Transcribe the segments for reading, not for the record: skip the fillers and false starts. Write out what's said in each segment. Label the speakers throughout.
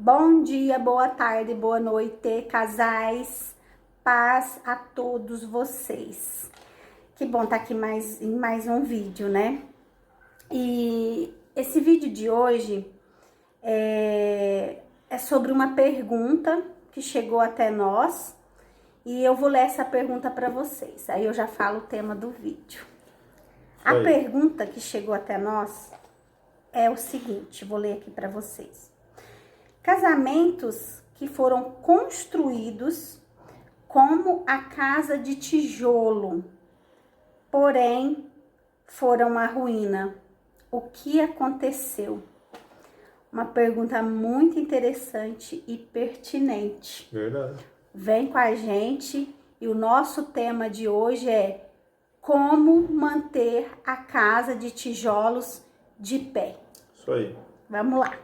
Speaker 1: Bom dia, boa tarde, boa noite, casais. Paz a todos vocês. Que bom estar aqui em mais um vídeo, né? E esse vídeo de hoje é sobre uma pergunta que chegou até nós e eu vou ler essa pergunta para vocês. Aí eu já falo o tema do vídeo. A pergunta que chegou até nós é o seguinte, vou ler aqui para vocês. Casamentos que foram construídos como a casa de tijolo, porém foram uma ruína. O que aconteceu? Uma pergunta muito interessante e pertinente.
Speaker 2: Verdade.
Speaker 1: Vem com a gente e o nosso tema de hoje é como manter a casa de tijolos de pé.
Speaker 2: Isso aí.
Speaker 1: Vamos lá.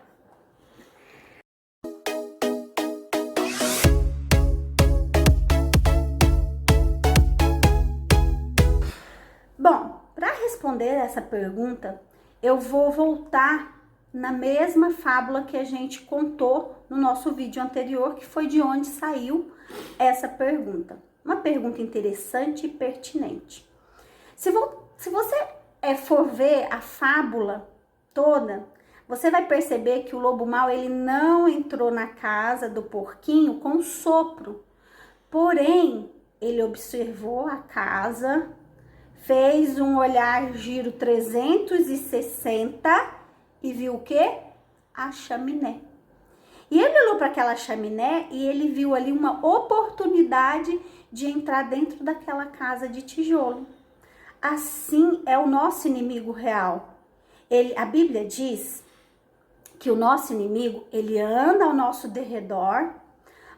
Speaker 1: Bom, para responder essa pergunta, eu vou voltar na mesma fábula que a gente contou no nosso vídeo anterior, que foi de onde saiu essa pergunta. Uma pergunta interessante e pertinente. Se você for ver a fábula toda, você vai perceber que o lobo mau ele não entrou na casa do porquinho com sopro. Porém, ele observou a casa, fez um olhar giro 360 e viu o quê? A chaminé. E ele olhou para aquela chaminé e ele viu ali uma oportunidade de entrar dentro daquela casa de tijolo. Assim é o nosso inimigo real. A Bíblia diz que o nosso inimigo, ele anda ao nosso derredor,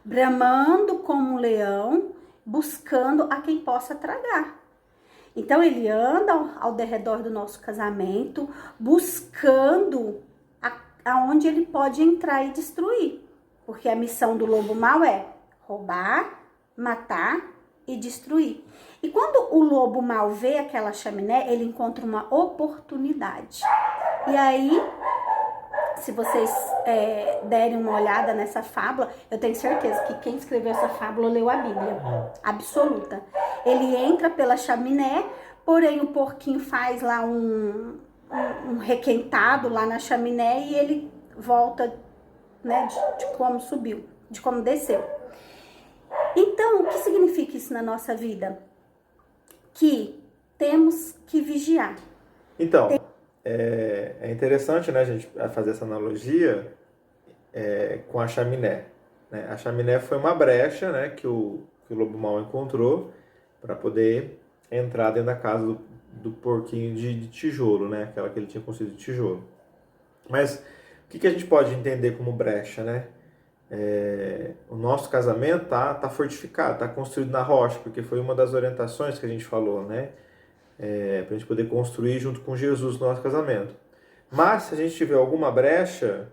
Speaker 1: bramando como um leão, buscando a quem possa tragar. Então, ele anda ao derredor do nosso casamento, buscando aonde ele pode entrar e destruir. Porque a missão do lobo mau é roubar, matar e destruir. E quando o lobo mau vê aquela chaminé, ele encontra uma oportunidade. E aí, se vocês derem uma olhada nessa fábula, eu tenho certeza que quem escreveu essa fábula leu a Bíblia. Absoluta. Ele entra pela chaminé, porém o porquinho faz lá um requentado lá na chaminé e ele volta, né, de como subiu, de como desceu. Então, o que significa isso na nossa vida? Que temos que vigiar.
Speaker 2: Então, é interessante, né, a gente fazer essa analogia com a chaminé. Né? A chaminé foi uma brecha, né, que o lobo mau encontrou para poder entrar dentro da casa do porquinho de tijolo, né, aquela que ele tinha construído de tijolo. Mas o que a gente pode entender como brecha, né? O nosso casamento tá fortificado, tá construído na rocha, porque foi uma das orientações que a gente falou, né? Para a gente poder construir junto com Jesus o nosso casamento. Mas se a gente tiver alguma brecha,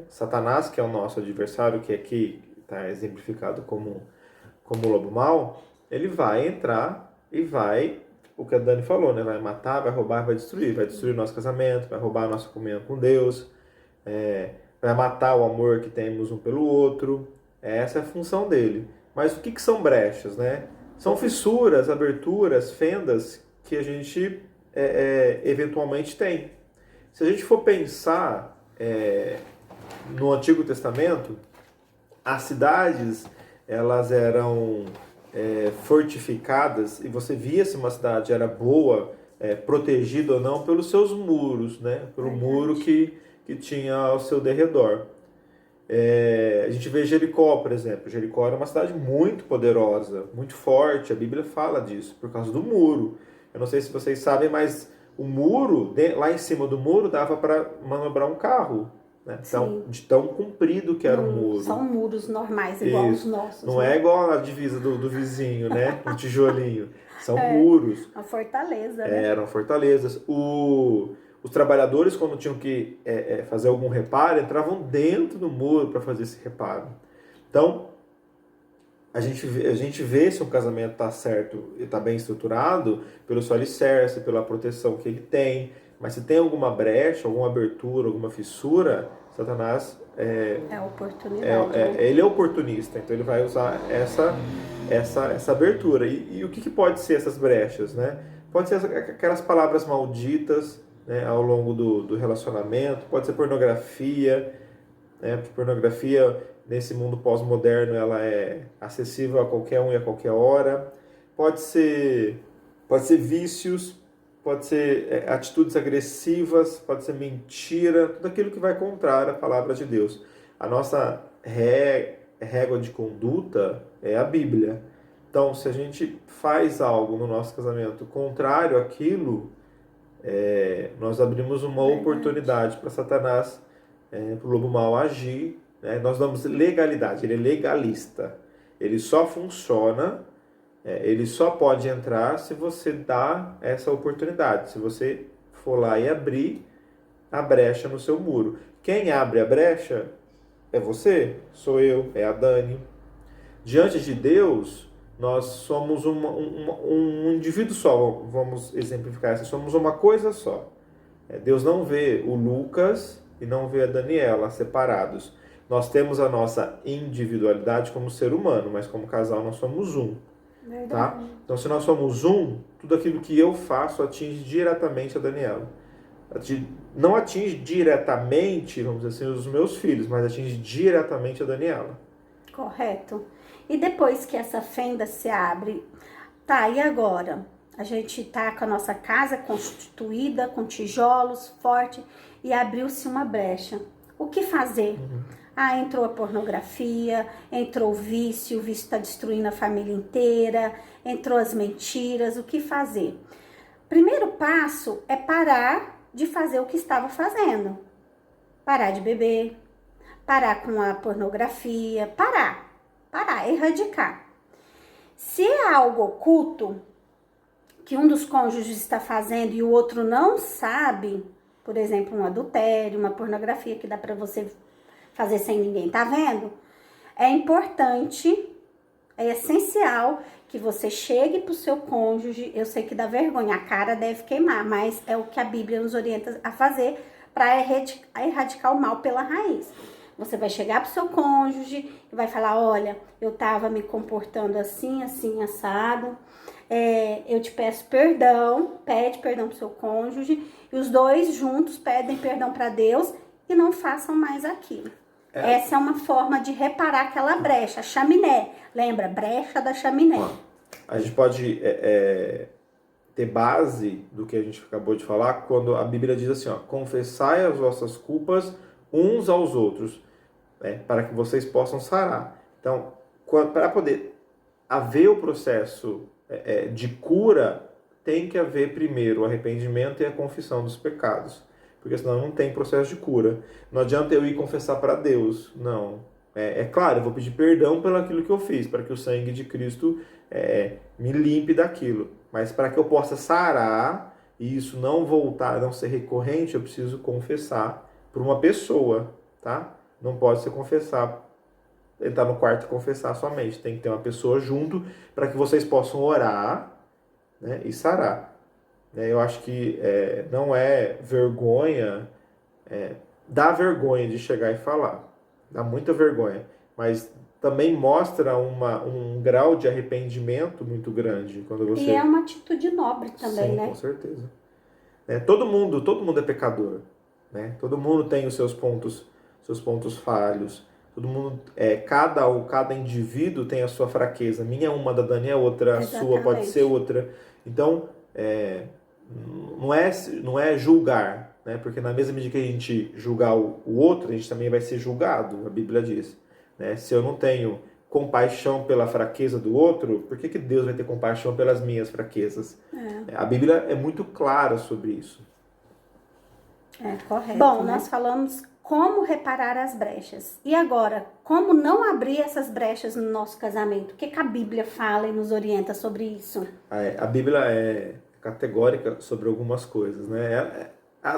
Speaker 2: Satanás, que é o nosso adversário, que aqui está exemplificado como o lobo mau, ele vai entrar e vai, o que a Dani falou, né? Vai matar, vai roubar, vai destruir o nosso casamento, vai roubar a nossa comunhão com Deus, vai matar o amor que temos um pelo outro. Essa é a função dele. Mas o que são brechas, né? São fissuras, aberturas, fendas que a gente eventualmente tem. Se a gente for pensar no Antigo Testamento, as cidades elas eram fortificadas e você via se uma cidade era boa, protegida ou não pelos seus muros, né? Pelo muro que tinha ao seu derredor. A gente vê Jericó, por exemplo. Jericó era uma cidade muito poderosa, muito forte. A Bíblia fala disso, por causa do muro. Eu não sei se vocês sabem, mas o muro, lá em cima do muro, dava para manobrar um carro. Né? Então, de tão comprido que era o muro.
Speaker 1: São muros normais, igual os nossos.
Speaker 2: Não é igual a divisa do vizinho, né? Um tijolinho. São muros.
Speaker 1: Uma fortaleza, né?
Speaker 2: Eram fortalezas. Os trabalhadores, quando tinham que fazer algum reparo, entravam dentro do muro para fazer esse reparo. Então, a gente vê se um casamento está certo e está bem estruturado pelo seu alicerce, pela proteção que ele tem. Mas se tem alguma brecha, alguma abertura, alguma fissura, Satanás
Speaker 1: É oportunidade, né?
Speaker 2: ele é oportunista, então ele vai usar essa abertura. E o que pode ser essas brechas, né? Pode ser aquelas palavras malditas, né, ao longo do relacionamento, pode ser pornografia, né? Porque pornografia, nesse mundo pós-moderno, ela é acessível a qualquer um e a qualquer hora. Pode ser vícios, pode ser atitudes agressivas, pode ser mentira, tudo aquilo que vai contra a palavra de Deus. A nossa régua de conduta é a Bíblia. Então, se a gente faz algo no nosso casamento contrário àquilo, nós abrimos uma oportunidade para Satanás, para o lobo mau agir, né? Nós damos legalidade, ele é legalista. Ele só funciona, ele só pode entrar se você dá essa oportunidade, se você for lá e abrir a brecha no seu muro. Quem abre a brecha é você, sou eu, é a Dani. Diante de Deus, nós somos um indivíduo só, vamos exemplificar assim, somos uma coisa só. Deus não vê o Lucas e não vê a Daniela separados. Nós temos a nossa individualidade como ser humano, mas como casal nós somos um. Tá? Então, se nós somos um, tudo aquilo que eu faço atinge diretamente a Daniela. Não atinge diretamente, vamos dizer assim, os meus filhos, mas atinge diretamente a Daniela.
Speaker 1: Correto. E depois que essa fenda se abre, tá, e agora? A gente tá com a nossa casa constituída, com tijolos, forte, e abriu-se uma brecha. O que fazer? Entrou a pornografia, entrou o vício está destruindo a família inteira, entrou as mentiras, o que fazer? Primeiro passo é parar de fazer o que estava fazendo. Parar de beber, parar com a pornografia, parar, erradicar. Se é algo oculto, que um dos cônjuges está fazendo e o outro não sabe, por exemplo, um adultério, uma pornografia que dá para você fazer sem ninguém tá vendo, é importante, é essencial que você chegue pro seu cônjuge. Eu sei que dá vergonha, a cara deve queimar, mas é o que a Bíblia nos orienta a fazer para erradicar o mal pela raiz. Você vai chegar pro seu cônjuge e vai falar: olha, eu tava me comportando assim, assim, assado. Eu te peço perdão, pede perdão pro seu cônjuge, e os dois juntos pedem perdão para Deus e não façam mais aquilo. Essa é uma forma de reparar aquela brecha, a chaminé. Lembra? Brecha da chaminé.
Speaker 2: A gente pode ter base do que a gente acabou de falar quando a Bíblia diz assim, ó: confessai as vossas culpas uns aos outros, para que vocês possam sarar. Então, para poder haver o processo de cura, tem que haver primeiro o arrependimento e a confissão dos pecados. Porque senão não tem processo de cura. Não adianta eu ir confessar para Deus. Não. Claro, eu vou pedir perdão pelo aquilo que eu fiz, para que o sangue de Cristo me limpe daquilo. Mas para que eu possa sarar e isso não voltar, não ser recorrente, eu preciso confessar para uma pessoa, tá? Não pode ser entrar no quarto e confessar somente. Tem que ter uma pessoa junto para que vocês possam orar, né, e sarar. Eu acho que não é vergonha, dá vergonha de chegar e falar, dá muita vergonha, mas também mostra um grau de arrependimento muito grande quando você...
Speaker 1: E é uma atitude nobre também,
Speaker 2: Sim,
Speaker 1: né?
Speaker 2: Com certeza. Todo mundo é pecador, né? Todo mundo tem os seus pontos falhos. Todo mundo, cada indivíduo tem a sua fraqueza. Minha é uma, da Dani é outra,
Speaker 1: Exatamente.
Speaker 2: A sua pode ser outra. Então, não é julgar, né? Porque na mesma medida que a gente julgar o outro, a gente também vai ser julgado, a Bíblia diz, né? Se eu não tenho compaixão pela fraqueza do outro, por que Deus vai ter compaixão pelas minhas fraquezas? A Bíblia é muito clara sobre isso.
Speaker 1: Correto. Bom, nós falamos como reparar as brechas. E agora, como não abrir essas brechas no nosso casamento? O que a Bíblia fala e nos orienta sobre isso?
Speaker 2: A Bíblia é categórica sobre algumas coisas, né?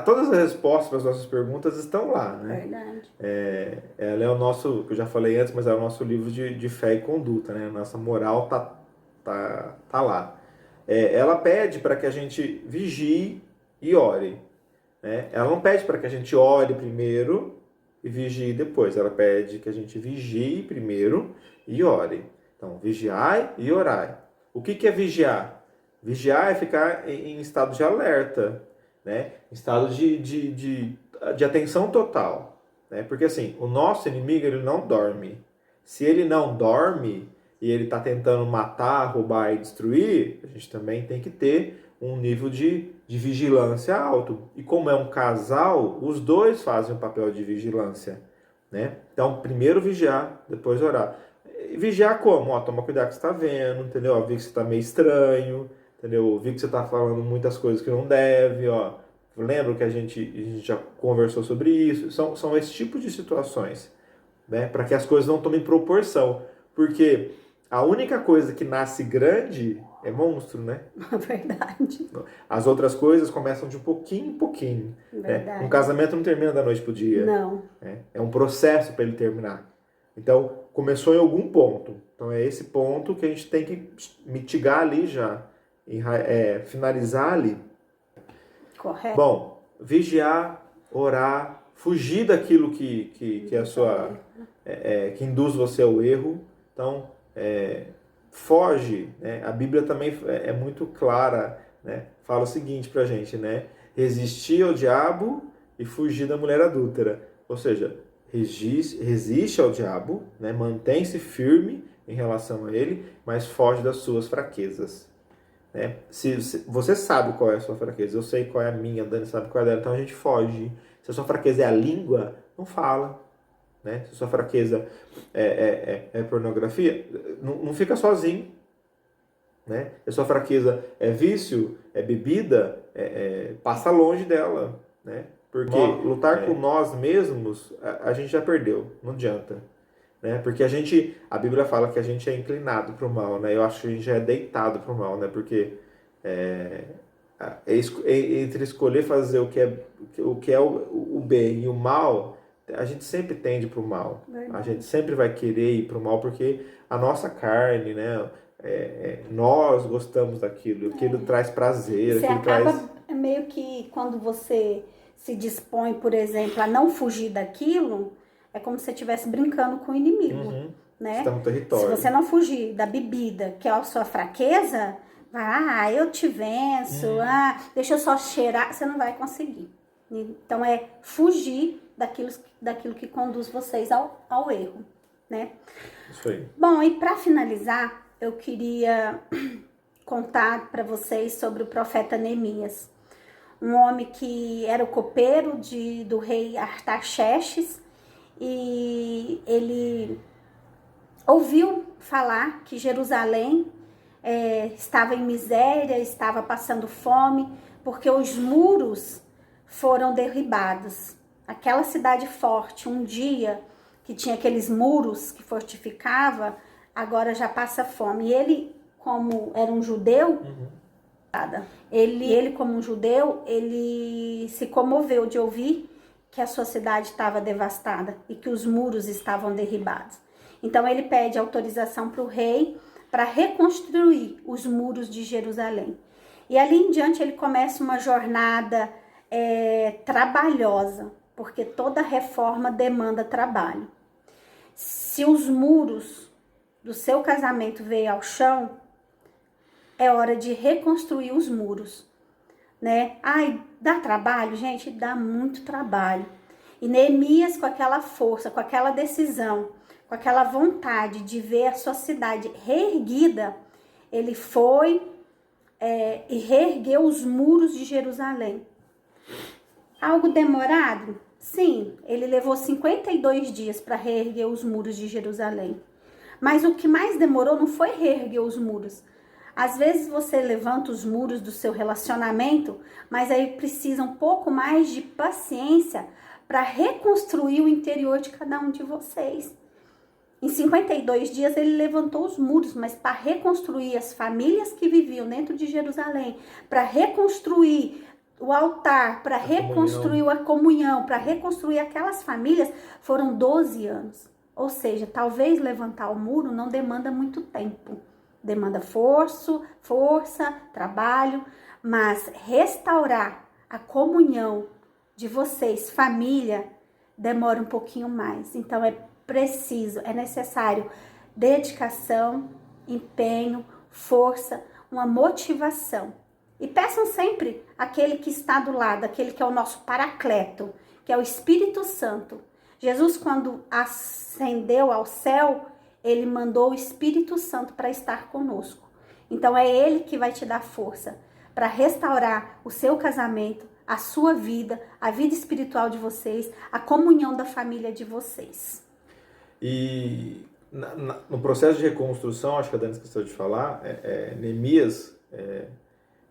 Speaker 2: Todas as respostas para as nossas perguntas estão lá, né?
Speaker 1: Verdade.
Speaker 2: Ela é o nosso, que eu já falei antes, mas é o nosso livro de fé e conduta, né? Nossa moral tá lá. Ela pede para que a gente vigie e ore, né? Ela não pede para que a gente ore primeiro e vigie depois. Ela pede que a gente vigie primeiro e ore. Então, vigiai e orai. O que é vigiar? Vigiar é ficar em estado de alerta, né? Em estado de atenção total, né? Porque assim, o nosso inimigo, ele não dorme. Se ele não dorme e ele está tentando matar, roubar e destruir, a gente também tem que ter um nível de vigilância alto. E como é um casal, os dois fazem o papel de vigilância, né? Então, primeiro vigiar, depois orar. E vigiar como? Ó, toma cuidado que você está vendo, entendeu? Ó, vi que você está meio estranho, entendeu? Vi que você está falando muitas coisas que não deve, ó. Lembra que a gente já conversou sobre isso? São esse tipo de situações, né? Para que as coisas não tomem proporção. Porque a única coisa que nasce grande é monstro, né?
Speaker 1: Verdade.
Speaker 2: As outras coisas começam de pouquinho em pouquinho. Né? Um casamento não termina da noite pro dia.
Speaker 1: Não.
Speaker 2: Né? É um processo para ele terminar. Então, começou em algum ponto. Então, é esse ponto que a gente tem que mitigar ali já. Finalizar ali.
Speaker 1: Correto.
Speaker 2: Bom, vigiar, orar, fugir daquilo que é a sua... que induz você ao erro. Então, foge, né? A Bíblia também é muito clara, né? Fala o seguinte pra gente, né? Resistir ao diabo e fugir da mulher adúltera. Ou seja, resiste ao diabo, né? Mantém-se firme em relação a ele, mas foge das suas fraquezas. Né? Se você sabe qual é a sua fraqueza, eu sei qual é a minha, a Dani sabe qual é a dela, então a gente foge. Se a sua fraqueza é a língua, não fala. Né? Se a sua fraqueza é pornografia, não fica sozinho. Né? Se a sua fraqueza é vício, é bebida, passa longe dela. Né? Porque lutar com nós mesmos, a gente já perdeu, não adianta. Né? Porque a Bíblia fala que a gente é inclinado para o mal, né? Eu acho que a gente já é deitado para o mal, né? Porque entre escolher fazer o que é o bem e o mal, a gente sempre tende para o mal.
Speaker 1: Verdade.
Speaker 2: A gente sempre vai querer ir para o mal porque a nossa carne, né? Nós gostamos daquilo, aquilo traz prazer.
Speaker 1: Você acaba meio que quando você se dispõe, por exemplo, a não fugir daquilo, é como se você estivesse brincando com o inimigo, né?
Speaker 2: Você tá no território.
Speaker 1: Se você não fugir da bebida, que é a sua fraqueza, vai, eu te venço, deixa eu só cheirar, você não vai conseguir. Então é fugir daquilo que conduz vocês ao erro, né?
Speaker 2: Isso aí.
Speaker 1: Bom, e para finalizar, eu queria contar para vocês sobre o profeta Neemias, um homem que era o copeiro do rei Artaxerxes, e ele ouviu falar que Jerusalém estava em miséria, estava passando fome, porque os muros foram derribados. Aquela cidade forte, um dia que tinha aqueles muros que fortificava, agora já passa fome. E ele, como era um judeu, ele como um judeu, ele se comoveu de ouvir que a sua cidade estava devastada e que os muros estavam derribados. Então ele pede autorização para o rei para reconstruir os muros de Jerusalém. E ali em diante ele começa uma jornada trabalhosa, porque toda reforma demanda trabalho. Se os muros do seu casamento veio ao chão, é hora de reconstruir os muros, né? Ai, dá trabalho? Gente, dá muito trabalho. E Neemias, com aquela força, com aquela decisão, com aquela vontade de ver a sua cidade reerguida, ele foi e reergueu os muros de Jerusalém. Algo demorado? Sim, ele levou 52 dias para reerguer os muros de Jerusalém. Mas o que mais demorou não foi reerguer os muros. Às vezes você levanta os muros do seu relacionamento, mas aí precisa um pouco mais de paciência para reconstruir o interior de cada um de vocês. Em 52 dias ele levantou os muros, mas para reconstruir as famílias que viviam dentro de Jerusalém, para reconstruir o altar, para reconstruir a comunhão, para reconstruir aquelas famílias, foram 12 anos. Ou seja, talvez levantar o muro não demanda muito tempo. Demanda força, trabalho, mas restaurar a comunhão de vocês, família, demora um pouquinho mais. Então é preciso, é necessário dedicação, empenho, força, uma motivação. E peçam sempre aquele que está do lado, aquele que é o nosso paracleto, que é o Espírito Santo. Jesus, quando ascendeu ao céu, ele mandou o Espírito Santo para estar conosco. Então é ele que vai te dar força para restaurar o seu casamento, a sua vida, a vida espiritual de vocês, a comunhão da família de vocês.
Speaker 2: E no processo de reconstrução, acho que a Dani esqueceu de falar, Neemias,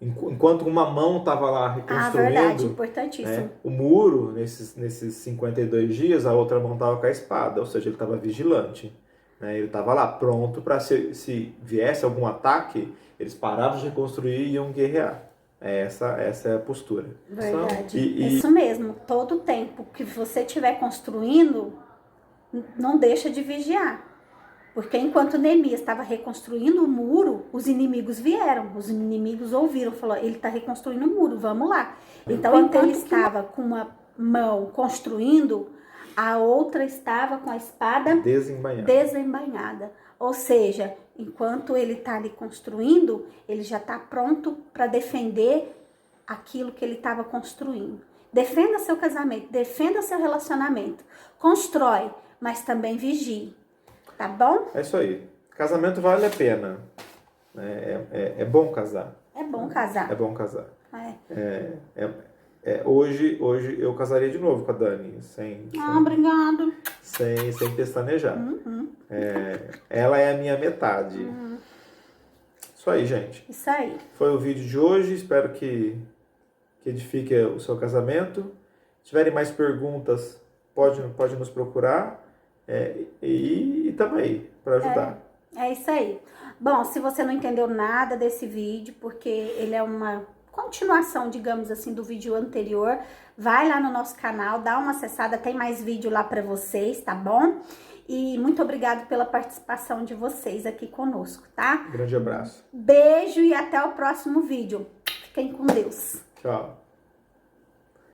Speaker 2: enquanto uma mão estava lá reconstruindo,
Speaker 1: verdade, importantíssimo.
Speaker 2: Né, o muro, nesses 52 dias, a outra mão estava com a espada, ou seja, ele estava vigilante. Né, ele estava lá pronto para, se viesse algum ataque, eles paravam de reconstruir e iam guerrear. Essa é a postura.
Speaker 1: Verdade. Isso mesmo. Todo tempo que você estiver construindo, não deixa de vigiar. Porque enquanto Neemias estava reconstruindo o muro, os inimigos vieram. Os inimigos ouviram, falaram, ele está reconstruindo o muro, vamos lá. Então, enquanto ele estava com uma mão construindo, a outra estava com a espada desembainhada. Ou seja, enquanto ele está ali construindo, ele já está pronto para defender aquilo que ele estava construindo. Defenda seu casamento, defenda seu relacionamento. Constrói, mas também vigie. Tá bom?
Speaker 2: É isso aí. Casamento vale a pena. É bom casar.
Speaker 1: É bom casar.
Speaker 2: É bom casar. Hoje eu casaria de novo com a Dani.
Speaker 1: Obrigado.
Speaker 2: Sem pestanejar. Ela é a minha metade. Isso aí, gente.
Speaker 1: Isso aí.
Speaker 2: Foi o vídeo de hoje. Espero que edifique o seu casamento. Se tiverem mais perguntas, pode nos procurar. E tamo aí para ajudar.
Speaker 1: É isso aí. Bom, se você não entendeu nada desse vídeo, porque ele é uma continuação, digamos assim, do vídeo anterior, vai lá no nosso canal, dá uma acessada, tem mais vídeo lá para vocês, tá bom? E muito obrigado pela participação de vocês aqui conosco, tá?
Speaker 2: Grande abraço.
Speaker 1: Beijo e até o próximo vídeo. Fiquem com Deus.
Speaker 2: Tchau.